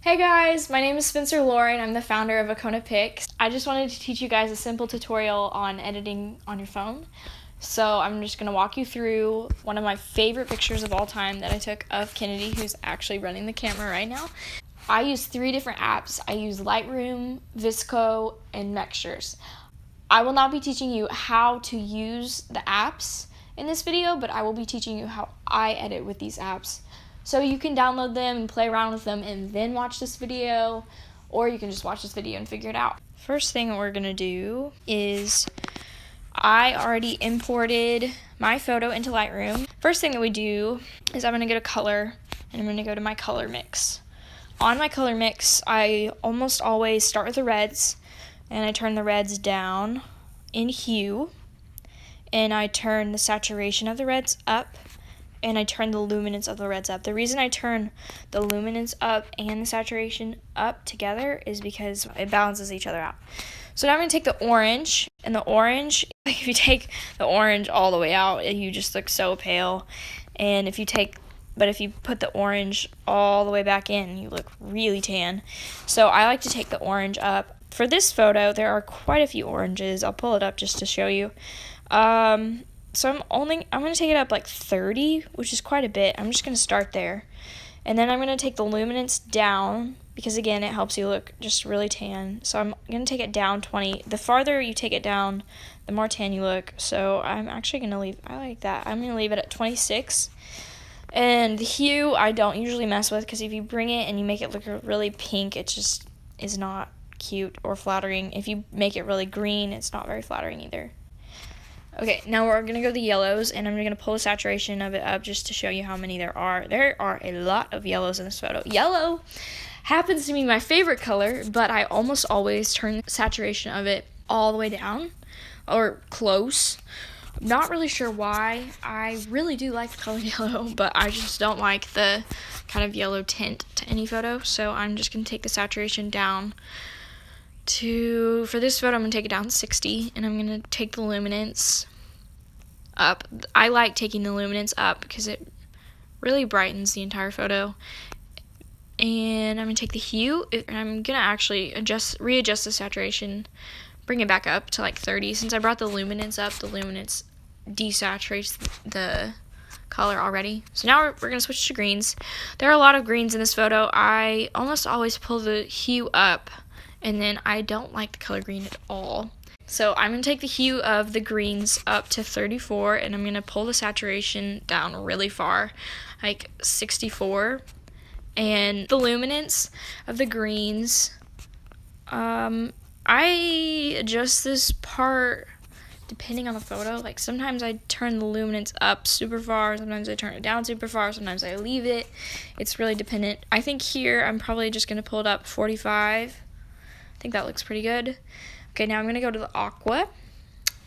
Hey guys, my name is Spencer Lauren. I'm the founder of Eikona PICS. I just wanted to teach you guys a simple tutorial on editing on your phone. So I'm just going to walk you through one of my favorite pictures of all time that I took of Kennedy, who's actually running the camera right now. I use 3 different apps. I use Lightroom, VSCO, and Mextures. I will not be teaching you how to use the apps in this video, but I will be teaching you how I edit with these apps. So you can download them and play around with them and then watch this video, or you can just watch this video and figure it out. First thing that we're gonna do is I already imported my photo into Lightroom. First thing that we do is I'm gonna go to color and I'm gonna go to my color mix. On my color mix, I almost always start with the reds and I turn the reds down in hue and I turn the saturation of the reds up and I turn the luminance of the reds up. The reason I turn the luminance up and the saturation up together is because it balances each other out. So now I'm going to take the orange, and the orange, if you take the orange all the way out, you just look so pale. And if you put the orange all the way back in, you look really tan. So I like to take the orange up. For this photo, there are quite a few oranges. I'll pull it up just to show you. So I'm going to take it up like 30, which is quite a bit. I'm just going to start there. And then I'm going to take the luminance down, because again, it helps you look just really tan. So I'm going to take it down 20. The farther you take it down, the more tan you look. So I'm actually going to leave, I like that. I'm going to leave it at 26. And the hue, I don't usually mess with, because if you bring it and you make it look really pink, it just is not cute or flattering. If you make it really green, it's not very flattering either. Okay, now we're going to go to the yellows, and I'm going to pull the saturation of it up just to show you how many there are. There are a lot of yellows in this photo. Yellow happens to be my favorite color, but I almost always turn the saturation of it all the way down, or close. I'm not really sure why. I really do like the color yellow, but I just don't like the kind of yellow tint to any photo, so I'm just going to take the saturation down for this photo, I'm going to take it down to 60, and I'm going to take the luminance up. I like taking the luminance up because it really brightens the entire photo. And I'm going to take the hue, and I'm going to actually readjust the saturation, bring it back up to like 30. Since I brought the luminance up, the luminance desaturates the color already. So now we're going to switch to greens. There are a lot of greens in this photo. I almost always pull the hue up, and then I don't like the color green at all. So I'm going to take the hue of the greens up to 34, and I'm going to pull the saturation down really far, like 64. And the luminance of the greens, I adjust this part depending on the photo. Like sometimes I turn the luminance up super far, sometimes I turn it down super far, sometimes I leave it. It's really dependent. I think here I'm probably just going to pull it up 45. I think that looks pretty good. Okay, now I'm going to go to the aqua.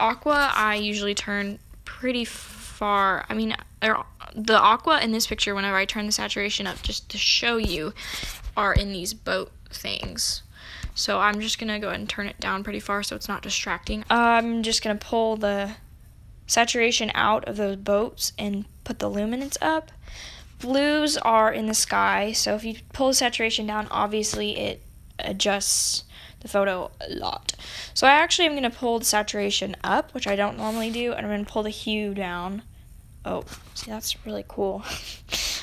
Aqua, I usually turn pretty far. I mean, the aqua in this picture, whenever I turn the saturation up, just to show you, are in these boat things. So I'm just going to go ahead and turn it down pretty far so it's not distracting. I'm just going to pull the saturation out of those boats and put the luminance up. Blues are in the sky, so if you pull the saturation down, obviously it adjusts the photo a lot. So I actually am going to pull the saturation up, which I don't normally do, and I'm going to pull the hue down. Oh, see, that's really cool.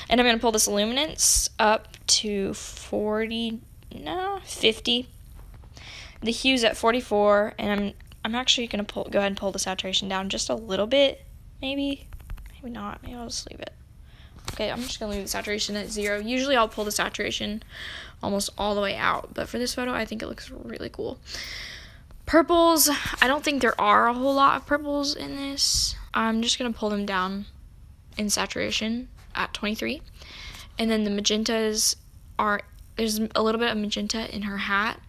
And I'm going to pull this luminance up to 50. The hue's at 44, and I'm actually going to go ahead and pull the saturation down just a little bit, maybe not. Maybe I'll just leave it. Okay, I'm just going to leave the saturation at 0. Usually I'll pull the saturation almost all the way out, but for this photo, I think it looks really cool. Purples, I don't think there are a whole lot of purples in this. I'm just going to pull them down in saturation at 23. And then the magentas there's a little bit of magenta in her hat,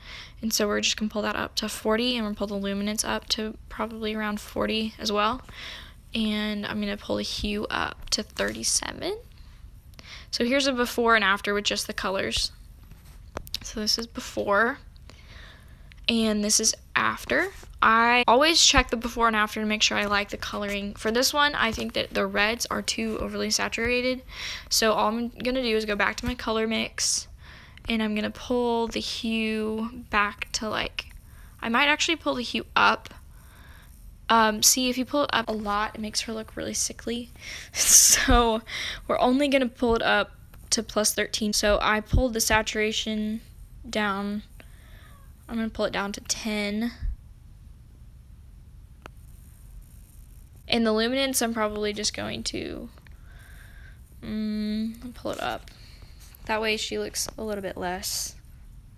and so we're just going to pull that up to 40, and we're going to pull the luminance up to probably around 40 as well. And I'm going to pull the hue up to 37. So here's a before and after with just the colors. So this is before, and this is after. I always check the before and after to make sure I like the coloring. For this one, I think that the reds are too overly saturated. So all I'm going to do is go back to my color mix, and I'm gonna pull the hue back to like, I might actually pull the hue up. See, if you pull it up a lot, it makes her look really sickly. So we're only gonna pull it up to +13. So I pulled the saturation down. I'm gonna pull it down to 10. And the luminance, I'm probably just going to pull it up. That way she looks a little bit less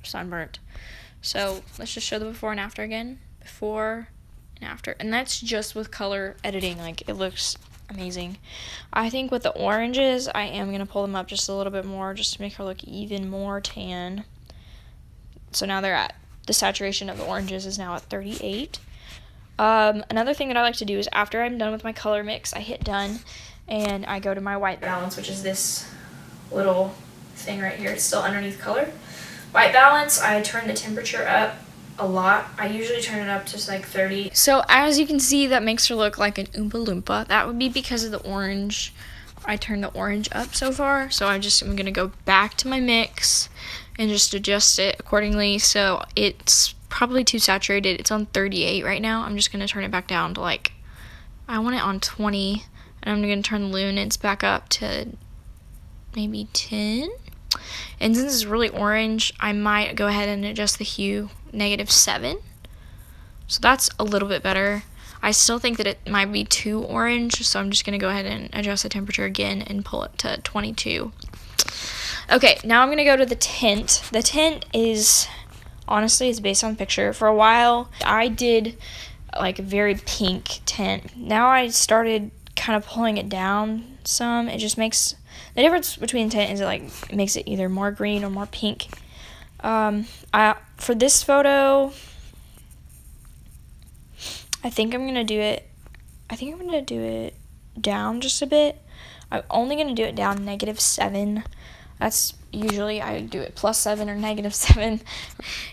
sunburnt. So let's just show the before and after again. Before and after. And that's just with color editing. Like, it looks amazing. I think with the oranges, I am going to pull them up just a little bit more just to make her look even more tan. So now they're at, the saturation of the oranges is now at 38. Another thing that I like to do is after I'm done with my color mix, I hit done and I go to my white balance, which is this little thing right here. It's still underneath color. White balance, I turn the temperature up a lot. I usually turn it up to like 30. So as you can see, that makes her look like an Oompa Loompa. That would be because of the orange. I turned the orange up so far. So I'm gonna go back to my mix and just adjust it accordingly. So it's probably too saturated. It's on 38 right now. I'm just gonna turn it back down to like, I want it on 20, and I'm gonna turn the luminance back up to maybe 10. And since it's really orange, I might go ahead and adjust the hue -7. So that's a little bit better. I still think that it might be too orange, so I'm just gonna go ahead and adjust the temperature again and pull it to 22. Okay, now I'm gonna go to the tint. The tint is, honestly, it's based on the picture. For a while, I did like a very pink tint. Now I started kind of pulling it down some. It just makes, the difference between tint is it makes it either more green or more pink. For this photo, I think I'm gonna do it down just a bit. I'm only gonna do it down -7. That's usually, I do it +7 or -7,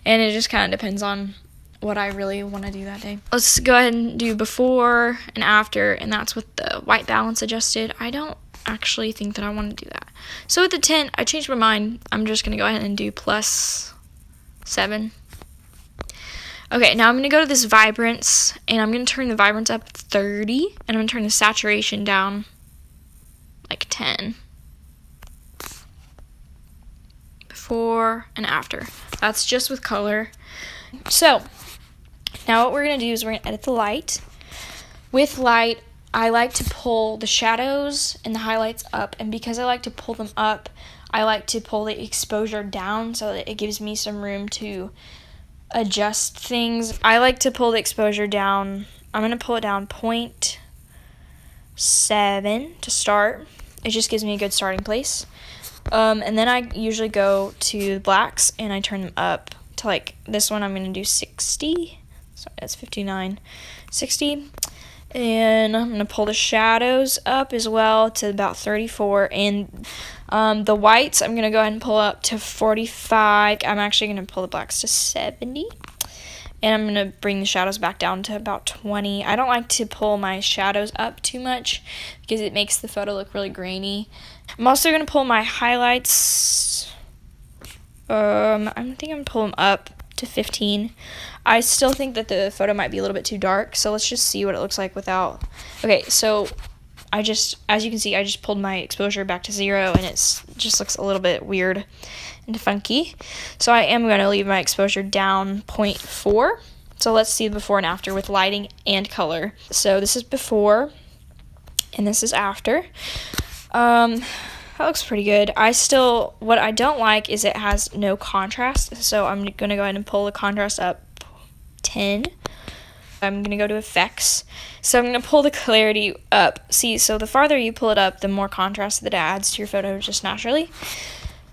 and it just kind of depends on what I really want to do that day. Let's go ahead and do before and after, and that's with the white balance adjusted. I don't actually think that I want to do that. So with the tint, I changed my mind. I'm just gonna go ahead and do +7. Okay, now I'm gonna go to this vibrance, and I'm gonna turn the vibrance up 30, and I'm gonna turn the saturation down like 10. Before and after. That's just with color. So now what we're gonna do is we're gonna edit the light. With light, I like to pull the shadows and the highlights up, and because I like to pull them up, I like to pull the exposure down so that it gives me some room to adjust things. I like to pull the exposure down. I'm gonna pull it down 0.7 to start. It just gives me a good starting place. And then I usually go to blacks and I turn them up to, like, this one I'm gonna do 60. Sorry, that's 59. 60. And I'm gonna pull the shadows up as well to about 34. And the whites I'm gonna go ahead and pull up to 45. I'm actually gonna pull the blacks to 70. And I'm gonna bring the shadows back down to about 20. I don't like to pull my shadows up too much because it makes the photo look really grainy. I'm also gonna pull my highlights. I think I'm gonna pull them up to 15. I still think that the photo might be a little bit too dark, so let's just see what it looks like without. Okay, so as you can see, I just pulled my exposure back to 0, and it just looks a little bit weird and funky. So I am going to leave my exposure down 0.4. So let's see the before and after with lighting and color. So this is before, and this is after. That looks pretty good. What I don't like is it has no contrast, so I'm going to go ahead and pull the contrast up 10. I'm going to go to effects. So I'm going to pull the clarity up. See, so the farther you pull it up, the more contrast that it adds to your photo just naturally.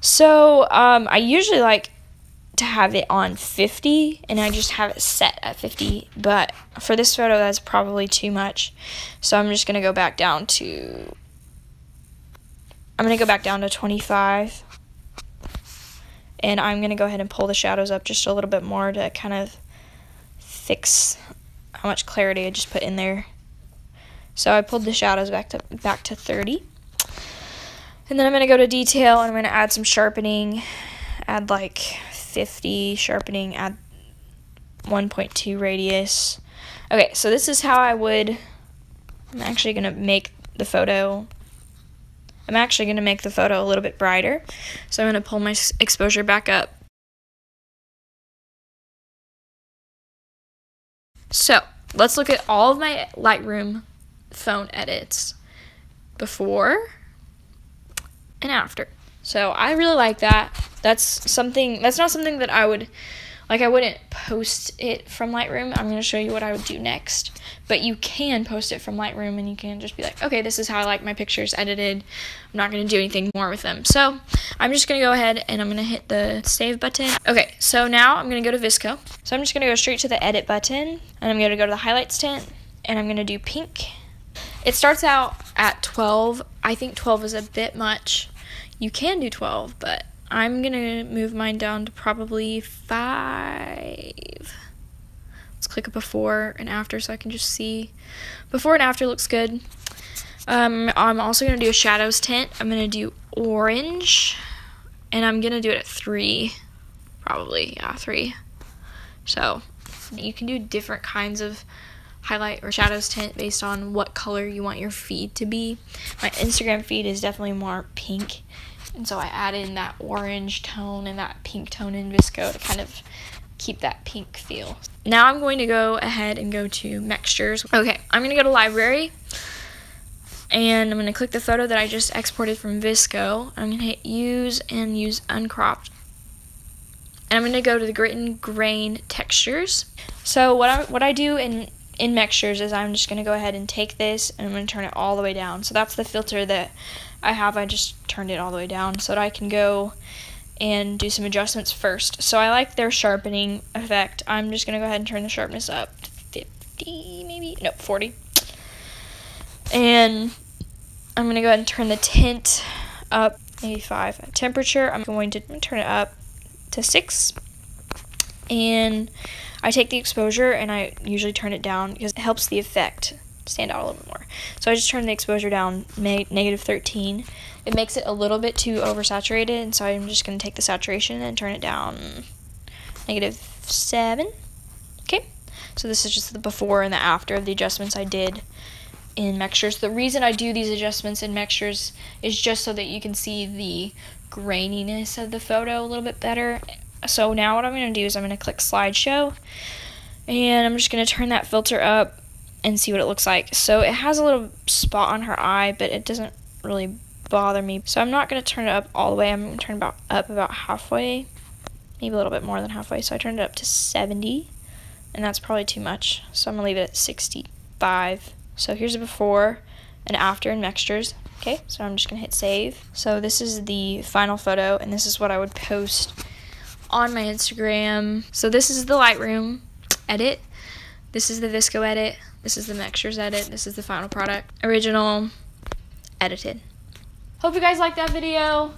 So I usually like to have it on 50, and I just have it set at 50, but for this photo that's probably too much. So I'm just going to go back down to 25, and I'm going to go ahead and pull the shadows up just a little bit more to kind of fix how much clarity I just put in there. So I pulled the shadows back to 30. And then I'm going to go to detail, and I'm going to add some sharpening add like 50 sharpening, add 1.2 radius. Okay, so this is how I'm actually going to make the photo. I'm actually going to make the photo a little bit brighter. So I'm going to pull my exposure back up. So let's look at all of my Lightroom phone edits before and after. So I really like that. That's not something that I wouldn't post it from Lightroom. I'm going to show you what I would do next. But you can post it from Lightroom, and you can just be like, okay, this is how I like my pictures edited. I'm not going to do anything more with them. So I'm just going to go ahead and I'm going to hit the save button. Okay, so now I'm going to go to VSCO. So I'm just going to go straight to the edit button, and I'm going to go to the highlights tint, and I'm going to do pink. It starts out at 12. I think 12 is a bit much. You can do 12, but I'm going to move mine down to probably 5. Let's click a before and after so I can just see. Before and after looks good. I'm also going to do a shadows tint. I'm going to do orange, and I'm going to do it at 3. Probably, yeah, 3. So you can do different kinds of highlight or shadows tint based on what color you want your feed to be. My Instagram feed is definitely more pink, and so I add in that orange tone and that pink tone in VSCO to kind of keep that pink feel. Now I'm going to go ahead and go to mixtures. Okay, I'm going to go to library, and I'm going to click the photo that I just exported from VSCO. I'm going to hit use and use uncropped. And I'm going to go to the grit and grain textures. So what I do in mixtures is I'm just going to go ahead and take this and I'm going to turn it all the way down. So that's the filter that I have. I just turned it all the way down so that I can go and do some adjustments first. So I like their sharpening effect. I'm just going to go ahead and turn the sharpness up to 50 maybe, no, 40. And I'm going to go ahead and turn the tint up, maybe 5. Temperature, I'm going to turn it up to 6. And I take the exposure and I usually turn it down because it helps the effect stand out a little bit more. So I just turn the exposure down negative 13. It makes it a little bit too oversaturated, and so I'm just going to take the saturation and turn it down negative 7. Okay, so this is just the before and the after of the adjustments I did in mixtures. The reason I do these adjustments in mixtures is just so that you can see the graininess of the photo a little bit better. So now what I'm going to do is I'm going to click slideshow, and I'm just going to turn that filter up and see what it looks like. So it has a little spot on her eye, but it doesn't really bother me. So I'm not going to turn it up all the way. I'm going to turn it up about halfway, maybe a little bit more than halfway. So I turned it up to 70, and that's probably too much. So I'm going to leave it at 65. So here's a before and after in mixtures. Okay, so I'm just going to hit save. So this is the final photo, and this is what I would post on my Instagram. So this is the Lightroom edit. This is the VSCO edit. This is the mixtures edit. This is the final product. Original, edited. Hope you guys liked that video.